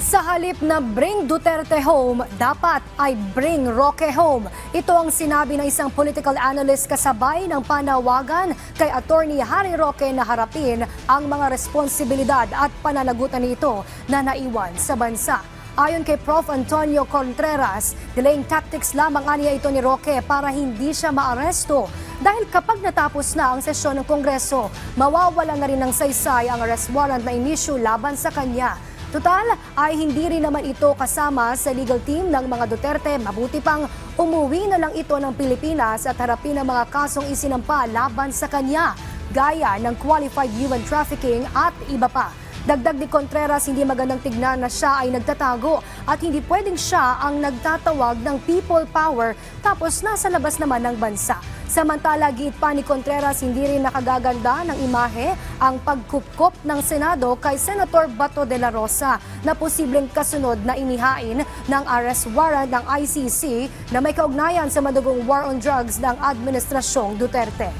Sa halip na bring Duterte home, dapat ay bring Roque home. Ito ang sinabi ng isang political analyst kasabay ng panawagan kay Attorney Harry Roque na harapin ang mga responsibilidad at pananagutan nito na naiwan sa bansa. Ayon kay Prof. Antonio Contreras, delaying tactics lamang aniya ito ni Roque para hindi siya maaresto. Dahil kapag natapos na ang sesyon ng Kongreso, mawawala na rin ng saysay ang arrest warrant na inisyu laban sa kanya. Total ay hindi rin naman ito kasama sa legal team ng mga Duterte. Mabuti pang umuwi na lang ito ng Pilipinas at harapin ang mga kasong isinampa laban sa kanya, gaya ng qualified human trafficking at iba pa. Dagdag ni Contreras, hindi magandang tignan na siya ay nagtatago at hindi pwedeng siya ang nagtatawag ng people power tapos nasa labas naman ng bansa. Samantala, giit pa ni Contreras, hindi rin nakagaganda ng imahe ang pagkupkop ng Senado kay Senator Bato de la Rosa na posibleng kasunod na inihain ng arrest warrant ng ICC na may kaugnayan sa madugong war on drugs ng Administrasyong Duterte.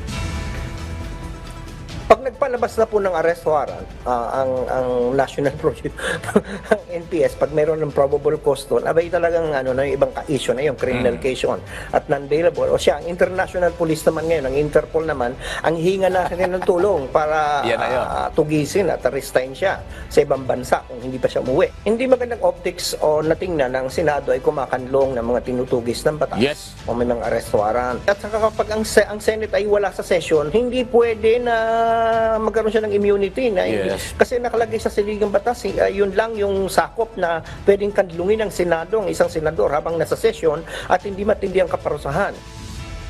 Pag nagpalabas na po ng arrest warrant, ang National ang NPS, pag mayroon ng probable cause doon, abay talagang na yung ibang issue na yung criminal case yun at non-bailable. O siya, ang international police naman ngayon, ang Interpol naman, ang hinga natin ng tulong para tugisin at arrestain siya sa ibang bansa kung hindi pa siya umuwi. Hindi magandang optics o natingnan ng Senado ay kumakanlong ng mga tinutugis ng batas o may mga arrest warrant. At saka kapag ang Senate ay wala sa session, hindi pwede na magkaroon siya ng immunity na kasi nakalagay sa saligang batas, yun lang yung sakop na pwedeng kanlungin ng Senado, ang isang senador habang nasa session at hindi matindi ang kaparusahan.